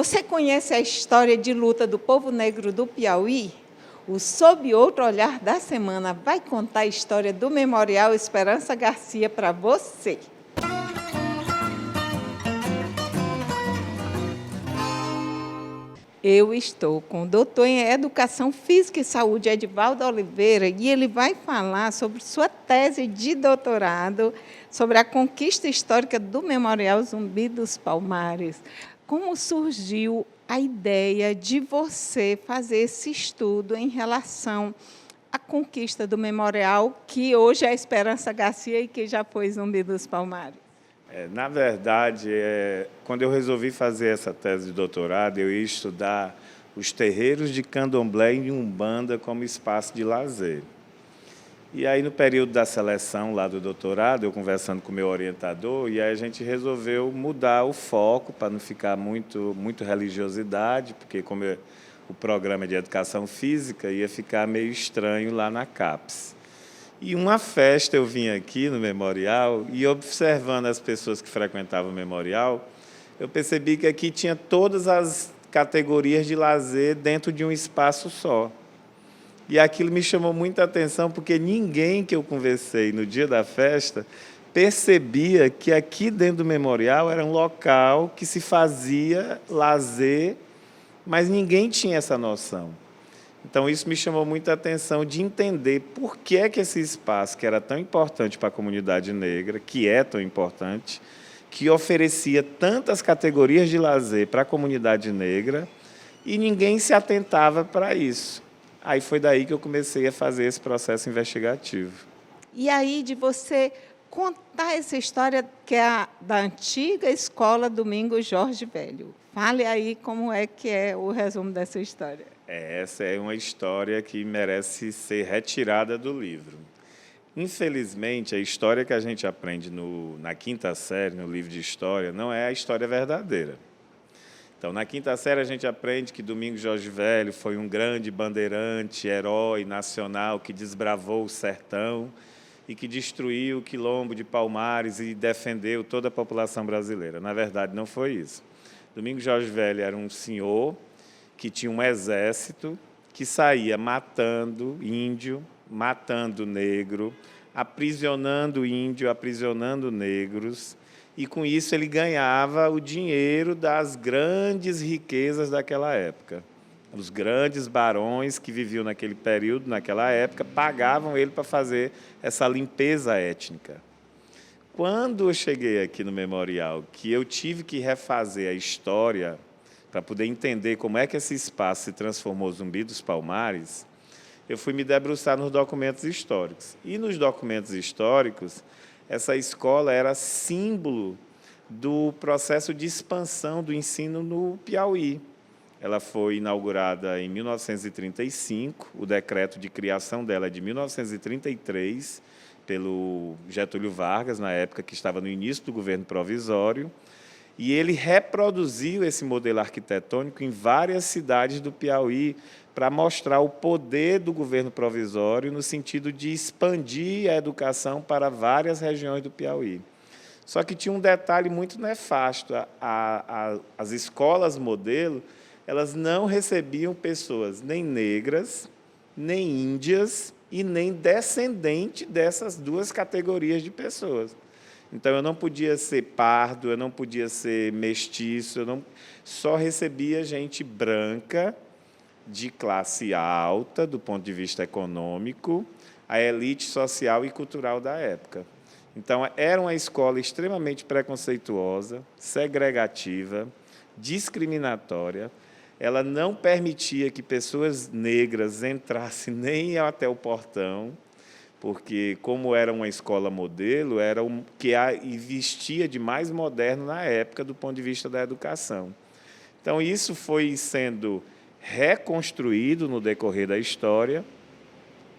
Você conhece a história de luta do povo negro do Piauí? O Sob Outro Olhar da semana vai contar a história do Memorial Esperança Garcia para você. Eu estou com o doutor em Educação Física e Saúde, Edivaldo Oliveira, e ele vai falar sobre sua tese de doutorado sobre a conquista histórica do Memorial Zumbi dos Palmares. Como surgiu a ideia de você fazer esse estudo em relação à conquista do memorial, que hoje é a Esperança Garcia e que já foi Zumbi dos Palmares? Na verdade, quando eu resolvi fazer essa tese de doutorado, eu ia estudar os terreiros de candomblé e umbanda como espaço de lazer. E aí, no período da seleção lá do doutorado, eu conversando com o meu orientador, e aí a gente resolveu mudar o foco para não ficar muito religiosidade, porque como o programa é de educação física, ia ficar meio estranho lá na CAPES. E uma festa eu vim aqui no memorial e observando as pessoas que frequentavam o memorial, eu percebi que aqui tinha todas as categorias de lazer dentro de um espaço só. E aquilo me chamou muita atenção, porque ninguém que eu conversei no dia da festa percebia que aqui dentro do memorial era um local que se fazia lazer, mas ninguém tinha essa noção. Então, isso me chamou muita atenção de entender por que é que esse espaço, que era tão importante para a comunidade negra, que é tão importante, que oferecia tantas categorias de lazer para a comunidade negra, e ninguém se atentava para isso. Aí foi daí que eu comecei a fazer esse processo investigativo. E aí, de você contar essa história que é da antiga escola Domingos Jorge Velho. Fale aí como é que é o resumo dessa história. Essa é uma história que merece ser retirada do livro. Infelizmente, a história que a gente aprende na quinta série, no livro de história, não é a história verdadeira. Então, na quinta série, a gente aprende que Domingos Jorge Velho foi um grande bandeirante, herói nacional que desbravou o sertão e que destruiu o quilombo de Palmares e defendeu toda a população brasileira. Na verdade, não foi isso. Domingos Jorge Velho era um senhor que tinha um exército que saía matando índio, matando negro, aprisionando índio, aprisionando negros, e com isso ele ganhava o dinheiro das grandes riquezas daquela época. Os grandes barões que viviam naquele período, naquela época, pagavam ele para fazer essa limpeza étnica. Quando eu cheguei aqui no memorial, que eu tive que refazer a história para poder entender como é que esse espaço se transformou Zumbi dos Palmares, eu fui me debruçar nos documentos históricos. E nos documentos históricos, essa escola era símbolo do processo de expansão do ensino no Piauí. Ela foi inaugurada em 1935, o decreto de criação dela é de 1933, pelo Getúlio Vargas, na época que estava no início do governo provisório, e ele reproduziu esse modelo arquitetônico em várias cidades do Piauí para mostrar o poder do governo provisório no sentido de expandir a educação para várias regiões do Piauí. Só que tinha um detalhe muito nefasto. As escolas modelo, elas não recebiam pessoas nem negras, nem índias e nem descendente dessas duas categorias de pessoas. Então, eu não podia ser pardo, eu não podia ser mestiço, só recebia gente branca, de classe alta, do ponto de vista econômico, a elite social e cultural da época. Então, era uma escola extremamente preconceituosa, segregativa, discriminatória. Ela não permitia que pessoas negras entrassem nem até o portão, porque, como era uma escola modelo, era o que existia de mais moderno na época do ponto de vista da educação. Então, isso foi sendo reconstruído no decorrer da história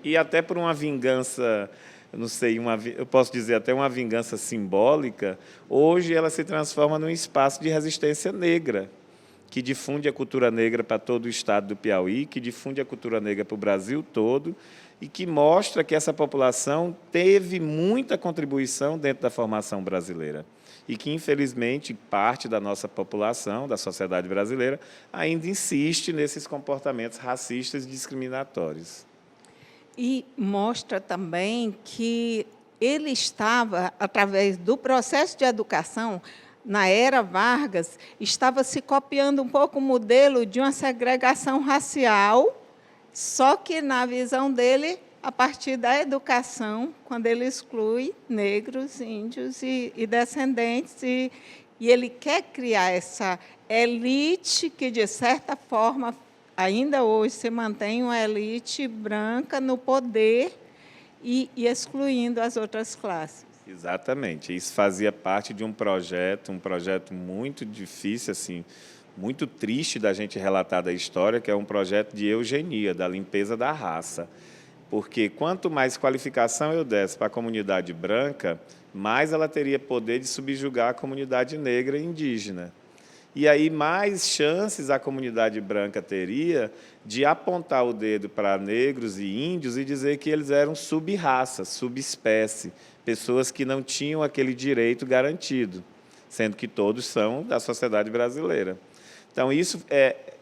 e até por uma vingança, não sei, eu posso dizer até uma vingança simbólica, hoje ela se transforma num espaço de resistência negra, que difunde a cultura negra para todo o estado do Piauí, que difunde a cultura negra para o Brasil todo e que mostra que essa população teve muita contribuição dentro da formação brasileira. e que, infelizmente, parte da nossa população, da sociedade brasileira, ainda insiste nesses comportamentos racistas e discriminatórios. E mostra também que ele estava, através do processo de educação, na era Vargas, estava se copiando um pouco o modelo de uma segregação racial, só que, na visão dele, a partir da educação, quando ele exclui negros, índios e descendentes, e ele quer criar essa elite que, de certa forma, ainda hoje se mantém uma elite branca no poder e excluindo as outras classes. Exatamente. Isso fazia parte de um projeto muito difícil, assim, muito triste da gente relatar da história, que é um projeto de eugenia, da limpeza da raça. Porque quanto mais qualificação eu desse para a comunidade branca, mais ela teria poder de subjugar a comunidade negra e indígena. E aí mais chances a comunidade branca teria de apontar o dedo para negros e índios e dizer que eles eram sub-raça, subespécie, pessoas que não tinham aquele direito garantido, sendo que todos são da sociedade brasileira. Então, isso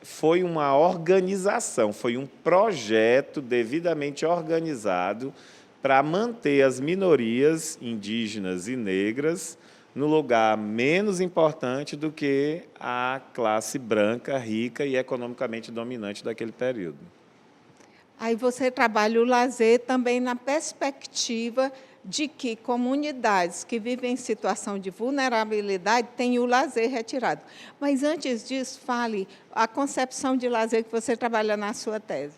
foi uma organização, foi um projeto devidamente organizado para manter as minorias indígenas e negras no lugar menos importante do que a classe branca, rica e economicamente dominante daquele período. Aí você trabalha o lazer também na perspectiva de que comunidades que vivem em situação de vulnerabilidade têm o lazer retirado. Mas, antes disso, fale a concepção de lazer que você trabalha na sua tese.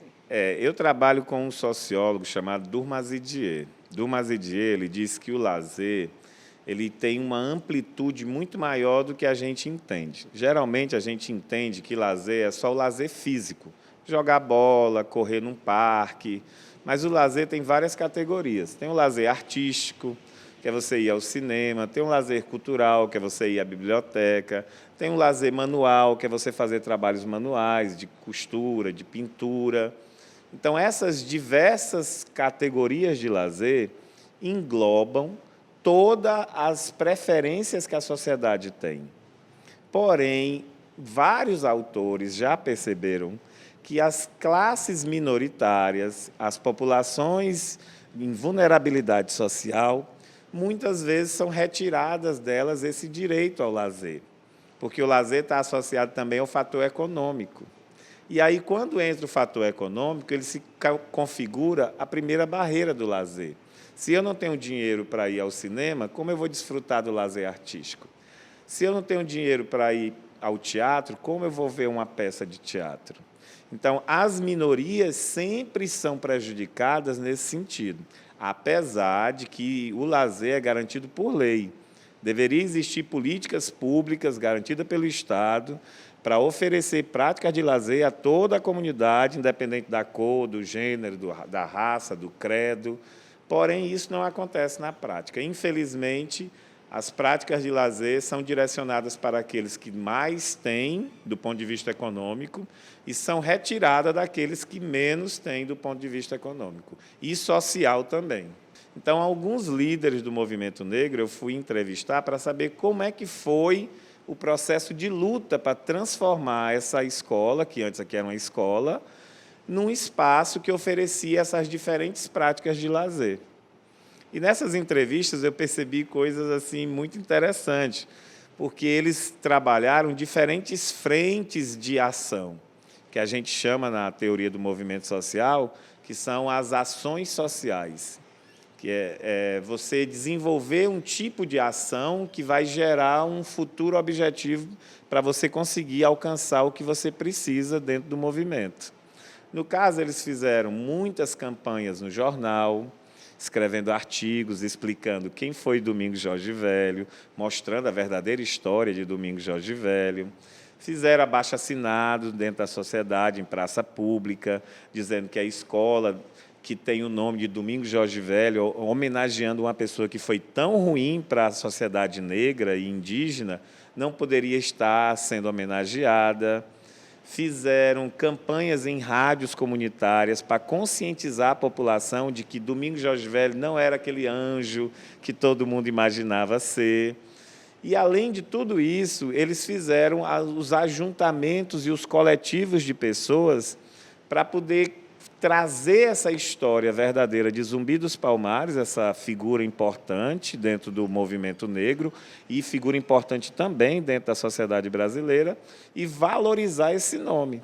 Eu trabalho com um sociólogo chamado Durmaz-Didier. Durmaz-Didier, ele diz que o lazer ele tem uma amplitude muito maior do que a gente entende. Geralmente, a gente entende que lazer é só o lazer físico, jogar bola, correr num parque, mas o lazer tem várias categorias. Tem o lazer artístico, que é você ir ao cinema, tem o lazer cultural, que é você ir à biblioteca, tem o lazer manual, que é você fazer trabalhos manuais, de costura, de pintura. Então, essas diversas categorias de lazer englobam todas as preferências que a sociedade tem. Porém, vários autores já perceberam que as classes minoritárias, as populações em vulnerabilidade social, muitas vezes são retiradas delas esse direito ao lazer, porque o lazer está associado também ao fator econômico. E aí, quando entra o fator econômico, ele se configura a primeira barreira do lazer. Se eu não tenho dinheiro para ir ao cinema, como eu vou desfrutar do lazer artístico? Se eu não tenho dinheiro para ir ao teatro, como eu vou ver uma peça de teatro? Então, as minorias sempre são prejudicadas nesse sentido, apesar de que o lazer é garantido por lei. Deveria existir políticas públicas garantidas pelo Estado para oferecer práticas de lazer a toda a comunidade, independente da cor, do gênero, da raça, do credo. Porém, isso não acontece na prática. Infelizmente, as práticas de lazer são direcionadas para aqueles que mais têm, do ponto de vista econômico, e são retiradas daqueles que menos têm, do ponto de vista econômico. E social também. Então, alguns líderes do movimento negro eu fui entrevistar para saber como é que foi o processo de luta para transformar essa escola, que antes aqui era uma escola, num espaço que oferecia essas diferentes práticas de lazer. E nessas entrevistas eu percebi coisas assim muito interessantes, porque eles trabalharam diferentes frentes de ação, que a gente chama na teoria do movimento social, que são as ações sociais, que é você desenvolver um tipo de ação que vai gerar um futuro objetivo para você conseguir alcançar o que você precisa dentro do movimento. No caso, eles fizeram muitas campanhas no jornal, escrevendo artigos, explicando quem foi Domingos Jorge Velho, mostrando a verdadeira história de Domingos Jorge Velho. Fizeram abaixo-assinado dentro da sociedade, em praça pública, dizendo que a escola que tem o nome de Domingos Jorge Velho, homenageando uma pessoa que foi tão ruim para a sociedade negra e indígena, não poderia estar sendo homenageada. Fizeram campanhas em rádios comunitárias para conscientizar a população de que Domingos Jorge Velho não era aquele anjo que todo mundo imaginava ser. E, além de tudo isso, eles fizeram os ajuntamentos e os coletivos de pessoas para poder trazer essa história verdadeira de Zumbi dos Palmares, essa figura importante dentro do movimento negro e figura importante também dentro da sociedade brasileira, e valorizar esse nome.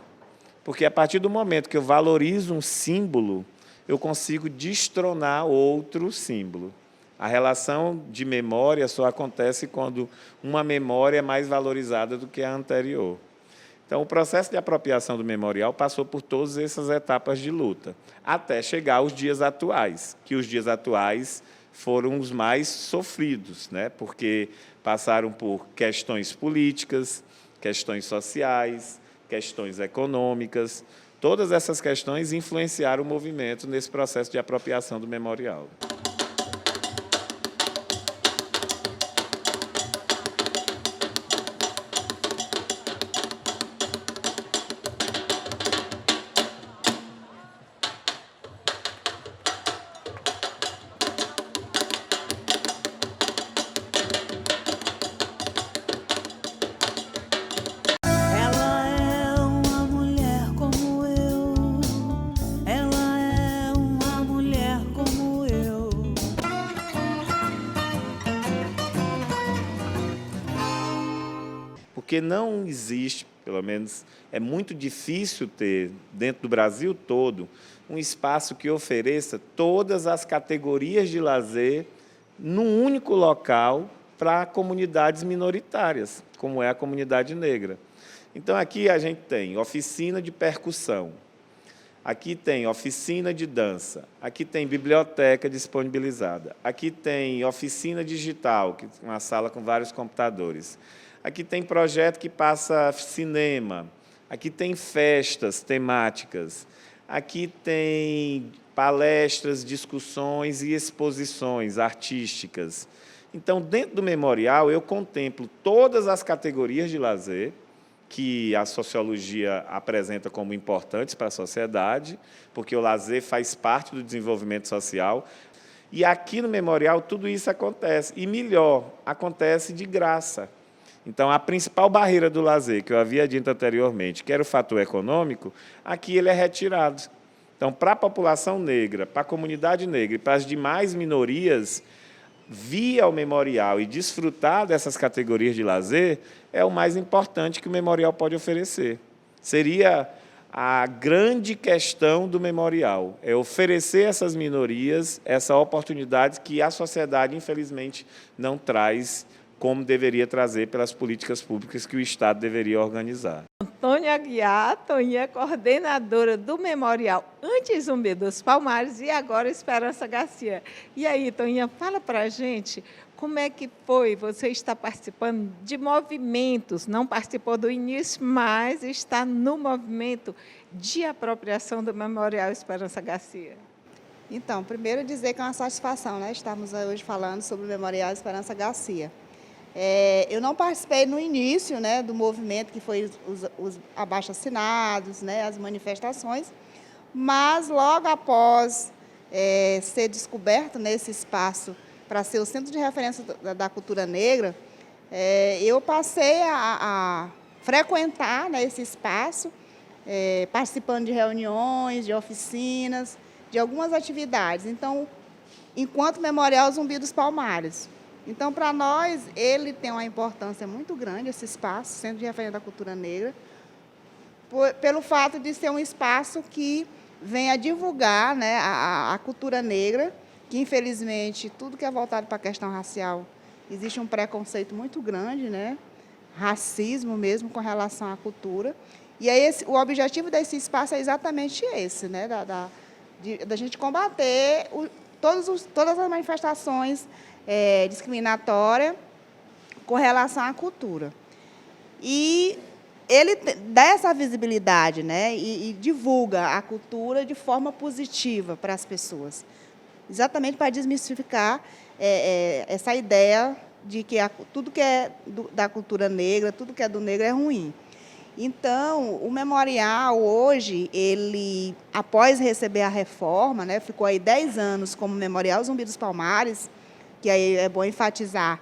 Porque, a partir do momento que eu valorizo um símbolo, eu consigo destronar outro símbolo. A relação de memória só acontece quando uma memória é mais valorizada do que a anterior. Então, o processo de apropriação do memorial passou por todas essas etapas de luta, até chegar aos dias atuais, que os dias atuais foram os mais sofridos, né? Porque passaram por questões políticas, questões sociais, questões econômicas. Todas essas questões influenciaram o movimento nesse processo de apropriação do memorial. Ela é uma mulher como eu. Ela é uma mulher como eu. Porque não existe, pelo menos é muito difícil ter, dentro do Brasil todo, um espaço que ofereça todas as categorias de lazer num único local para comunidades minoritárias, como é a comunidade negra. Então, aqui a gente tem oficina de percussão, aqui tem oficina de dança, aqui tem biblioteca disponibilizada, aqui tem oficina digital, que é uma sala com vários computadores. Aqui tem projeto que passa cinema, aqui tem festas temáticas, aqui tem palestras, discussões e exposições artísticas. Então, dentro do memorial, eu contemplo todas as categorias de lazer que a sociologia apresenta como importantes para a sociedade, porque o lazer faz parte do desenvolvimento social. E aqui no memorial tudo isso acontece. E melhor, acontece de graça. Então, a principal barreira do lazer, que eu havia dito anteriormente, que era o fator econômico, aqui ele é retirado. Então, para a população negra, para a comunidade negra e para as demais minorias, vir ao memorial e desfrutar dessas categorias de lazer é o mais importante que o memorial pode oferecer. Seria a grande questão do memorial, é oferecer a essas minorias essa oportunidade que a sociedade, infelizmente, não traz como deveria trazer pelas políticas públicas que o Estado deveria organizar. Antônia Aguiar, Toninha é coordenadora do Memorial Anti-Zumbi dos Palmares e agora Esperança Garcia. E aí, Toninha, fala para a gente como é que foi, você está participando de movimentos, não participou do início, mas está no movimento de apropriação do Memorial Esperança Garcia. Então, primeiro dizer que é uma satisfação, né? Estarmos hoje falando sobre o Memorial Esperança Garcia. Eu não participei no início, né, do movimento, que foi os abaixo-assinados, né, as manifestações, mas logo após ser descoberto nesse espaço para ser o centro de referência da cultura negra, eu passei a frequentar, né, esse espaço, participando de reuniões, de oficinas, de algumas atividades. Então, enquanto Memorial Zumbi dos Palmares. Então, para nós, ele tem uma importância muito grande, esse espaço, Centro de Referência da Cultura Negra, pelo fato de ser um espaço que vem a divulgar, né, a cultura negra, que, infelizmente, tudo que é voltado para a questão racial, existe um preconceito muito grande, né, racismo mesmo com relação à cultura. E aí, o objetivo desse espaço é exatamente esse, né, da gente combater todas as manifestações discriminatória com relação à cultura. E ele dá essa visibilidade, né, e divulga a cultura de forma positiva para as pessoas, exatamente para desmistificar essa ideia de que tudo que é da cultura negra, tudo que é do negro é ruim. Então, o memorial hoje, ele, após receber a reforma, né, ficou aí 10 anos como Memorial Zumbi dos Palmares, que aí é bom enfatizar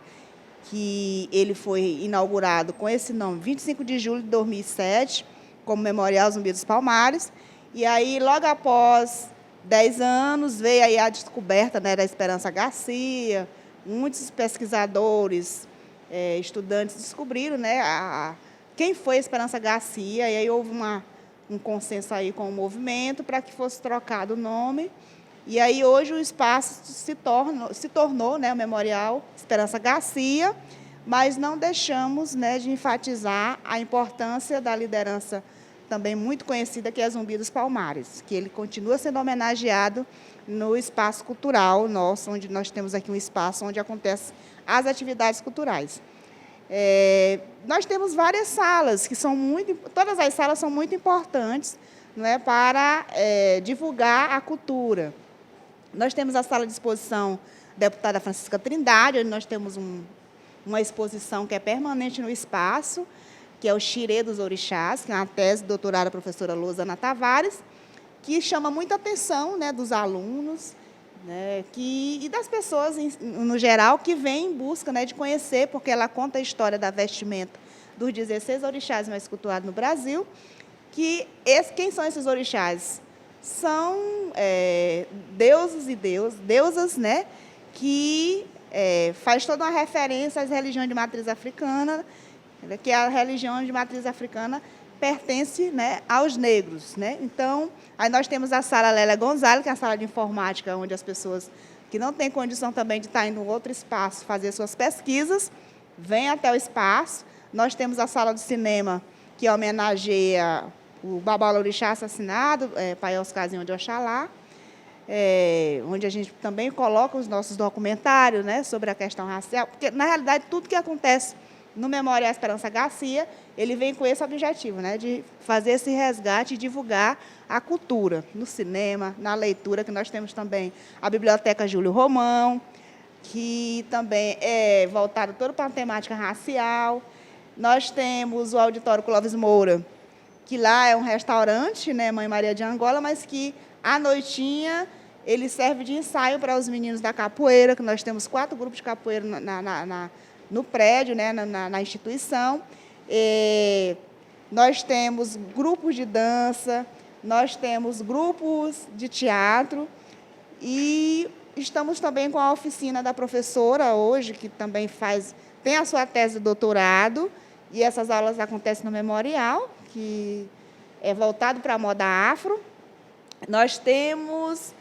que ele foi inaugurado com esse nome, 25 de julho de 2007, como Memorial Zumbi dos Palmares. E aí, logo após 10 anos, veio aí a descoberta, né, da Esperança Garcia. Muitos pesquisadores, estudantes descobriram, né, quem foi a Esperança Garcia, e aí houve um consenso aí com o movimento para que fosse trocado o nome. E aí hoje o espaço se tornou, né, o Memorial Esperança Garcia, mas não deixamos, né, de enfatizar a importância da liderança também muito conhecida, que é Zumbi dos Palmares, que ele continua sendo homenageado no espaço cultural nosso, onde nós temos aqui um espaço onde acontecem as atividades culturais. Nós temos várias salas, todas as salas são muito importantes, não é, para divulgar a cultura. Nós temos a sala de exposição Deputada Francisca Trindade, onde nós temos uma exposição que é permanente no espaço, que é o Xirê dos Orixás, que é uma tese de doutorada da professora Losana Tavares, que chama muita atenção, né, dos alunos, né, e das pessoas, no geral, que vêm em busca, né, de conhecer, porque ela conta a história da vestimenta dos 16 orixás mais cultuados no Brasil. Quem são esses orixás? São deuses e deusas, né, que faz toda uma referência às religiões de matriz africana, que a religião de matriz africana pertence, né, aos negros, né? Então, aí nós temos a sala Lélia Gonzalez, que é a sala de informática, onde as pessoas que não têm condição também de estar indo em outro espaço fazer suas pesquisas, vêm até o espaço. Nós temos a sala de cinema, que homenageia o Babalorixá assassinado, Pai Oscarzinho de Oxalá, onde a gente também coloca os nossos documentários, né, sobre a questão racial, porque, na realidade, tudo que acontece no Memorial Esperança Garcia, ele vem com esse objetivo, né, de fazer esse resgate e divulgar a cultura no cinema, na leitura, que nós temos também a Biblioteca Júlio Romão, que também é voltada toda para a temática racial. Nós temos o Auditório Clóvis Moura, que lá é um restaurante, né, Mãe Maria de Angola, mas que, à noitinha, ele serve de ensaio para os meninos da capoeira, que nós temos 4 grupos de capoeira no prédio, né, na instituição. Nós temos grupos de dança, nós temos grupos de teatro e estamos também com a oficina da professora hoje, que também tem a sua tese de doutorado, e essas aulas acontecem no Memorial, que é voltado para a moda afro. Nós temos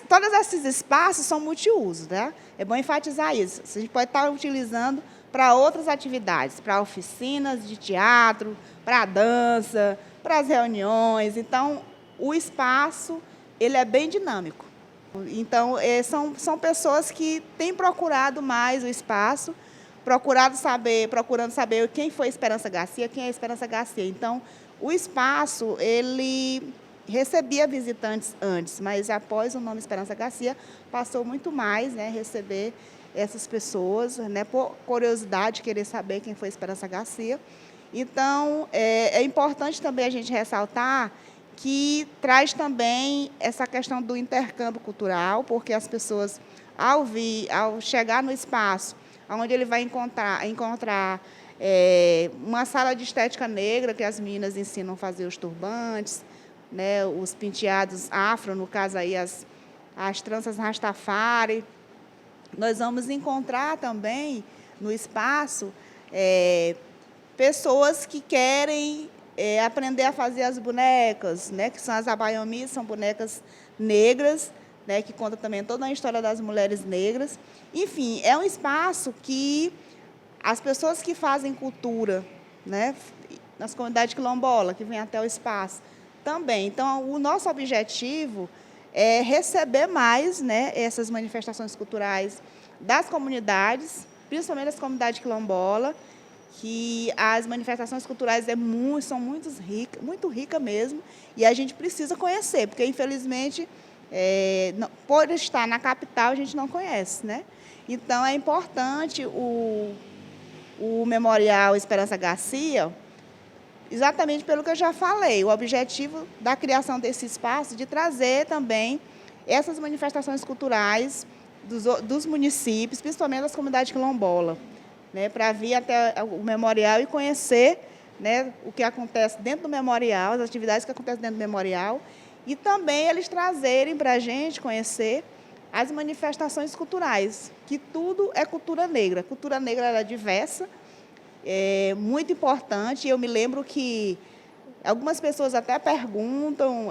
todos esses espaços são multiuso, né? É bom enfatizar isso. A gente pode estar utilizando para outras atividades, para oficinas de teatro, para dança, para as reuniões. Então, o espaço ele é bem dinâmico. Então, são pessoas que têm procurado mais o espaço, procurando saber quem foi Esperança Garcia, quem é Esperança Garcia. Então, o espaço, ele recebia visitantes antes, mas após o nome Esperança Garcia, passou muito mais, né, receber essas pessoas, né, por curiosidade, querer saber quem foi Esperança Garcia. Então, é importante também a gente ressaltar que traz também essa questão do intercâmbio cultural, porque as pessoas, ao chegar no espaço, onde ele vai encontrar uma sala de estética negra, que as meninas ensinam a fazer os turbantes, né, os penteados afro, no caso aí as tranças Rastafari. Nós vamos encontrar também no espaço pessoas que querem aprender a fazer as bonecas, né, que são as abaiomis, são bonecas negras, né, que conta também toda a história das mulheres negras. Enfim, é um espaço que as pessoas que fazem cultura, né, nas comunidades quilombolas, que vêm até o espaço, também. Então, o nosso objetivo é receber mais, né, essas manifestações culturais das comunidades, principalmente das comunidades quilombolas, que as manifestações culturais são muito ricas mesmo, e a gente precisa conhecer, porque, infelizmente, por estar na capital, a gente não conhece, né? Então, é importante o Memorial Esperança Garcia, exatamente pelo que eu já falei, o objetivo da criação desse espaço de trazer também essas manifestações culturais dos municípios, principalmente das comunidades quilombolas, né, para vir até o memorial e conhecer, né, o que acontece dentro do memorial, as atividades que acontecem dentro do memorial, e também eles trazerem para a gente conhecer as manifestações culturais, que tudo é cultura negra. A cultura negra ela é diversa, é muito importante. Eu me lembro que algumas pessoas até perguntam,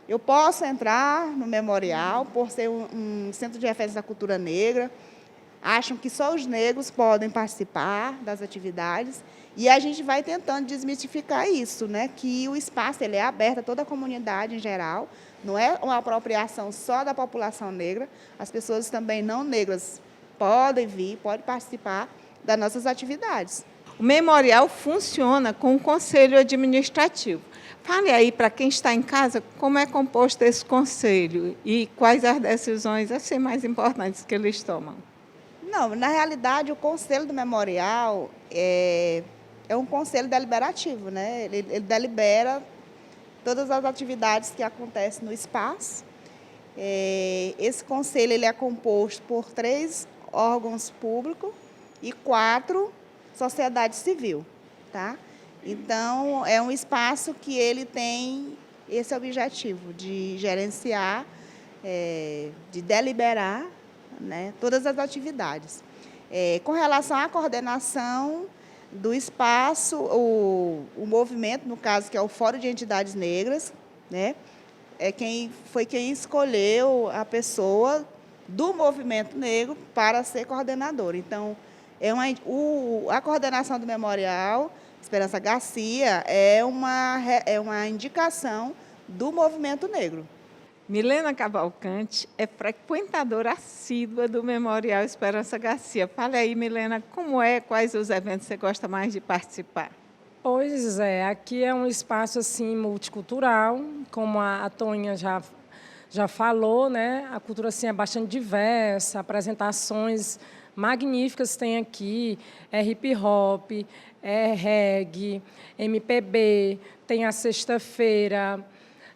eu posso entrar no memorial por ser um centro de referência da cultura negra? Acham que só os negros podem participar das atividades, e a gente vai tentando desmistificar isso, né? Que o espaço ele é aberto a toda a comunidade em geral, não é uma apropriação só da população negra, as pessoas também não negras podem vir, podem participar das nossas atividades. O memorial funciona com um conselho administrativo. Fale aí para quem está em casa como é composto esse conselho e quais as decisões assim, mais importantes que eles tomam. Não, na realidade, o conselho do memorial é um conselho deliberativo, né? Ele delibera todas as atividades que acontecem no espaço. Esse conselho ele é composto por 3 órgãos públicos e 4 sociedade civil, tá? Então, é um espaço que ele tem esse objetivo de gerenciar, de deliberar, né, todas as atividades. Com relação à coordenação do espaço, o movimento, no caso, que é o Fórum de Entidades Negras, né, foi quem escolheu a pessoa do movimento negro para ser coordenador. Então, a coordenação do memorial Esperança Garcia é uma indicação do movimento negro. Milena Cavalcante é frequentadora assídua do Memorial Esperança Garcia. Fale aí, Milena, quais os eventos você gosta mais de participar? Pois é, aqui é um espaço assim multicultural, como a Toninha já falou, né? A cultura assim é bastante diversa, apresentações magníficas tem aqui, é hip hop, é reggae, MPB, tem a sexta-feira.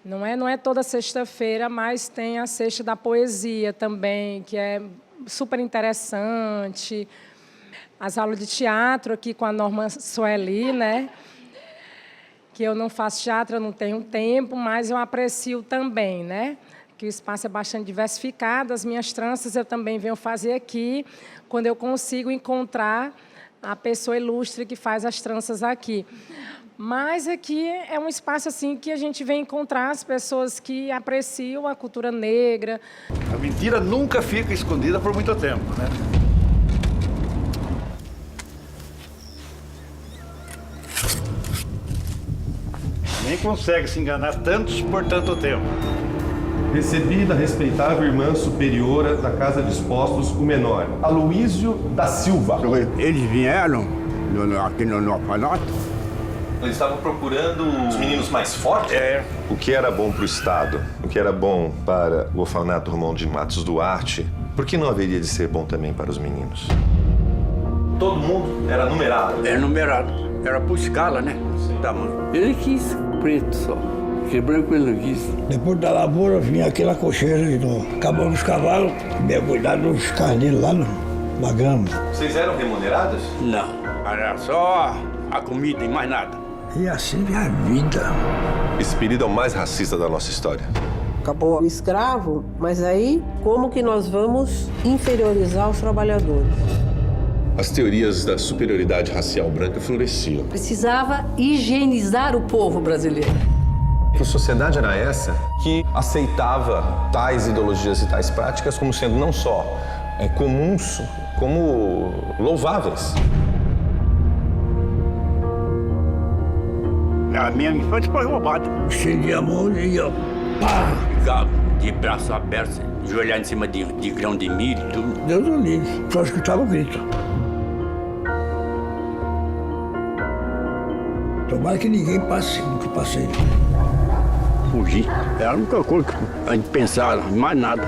Não é toda sexta-feira, mas tem a sexta da poesia também, que é super interessante. As aulas de teatro aqui com a Norma Sueli, né? Que eu não faço teatro, eu não tenho tempo, mas eu aprecio também, né? Que o espaço é bastante diversificado. As minhas tranças eu também venho fazer aqui, quando eu consigo encontrar a pessoa ilustre que faz as tranças aqui. Mas aqui é um espaço assim que a gente vem encontrar as pessoas que apreciam a cultura negra. A mentira nunca fica escondida por muito tempo, né? Nem consegue se enganar tantos por tanto tempo. Recebi da respeitável irmã superiora da Casa de Expostos o menor, Aloísio da Silva. Eles vieram aqui no orfanato. Eles estavam procurando os meninos mais fortes? O que era bom para o Estado, o que era bom para o orfanato Romão de Matos Duarte, por que não haveria de ser bom também para os meninos? Todo mundo era numerado? Era numerado. Era por escala, né? Ele quis preto só, porque branco ele não quis. Depois da lavoura vinha aquela cocheira, acabamos os cavalos, mergulhar nos carneiros lá na grama. Vocês eram remunerados? Não, era só a comida e mais nada. E assim é a vida. Esse período é o mais racista da nossa história. Acabou o escravo, mas aí como que nós vamos inferiorizar os trabalhadores? As teorias da superioridade racial branca floresciam. Precisava higienizar o povo brasileiro. Que sociedade era essa que aceitava tais ideologias e tais práticas como sendo não só comuns, como louváveis? A minha infância foi roubada. Estendia a mão e ia, pá! Ficava de braço aberto, joelhar em cima de grão de milho e tudo. Deus o livre, só escutava o grito. Tomara que ninguém passe o que passei. Fugir. Era a única coisa que a gente pensava, mais nada.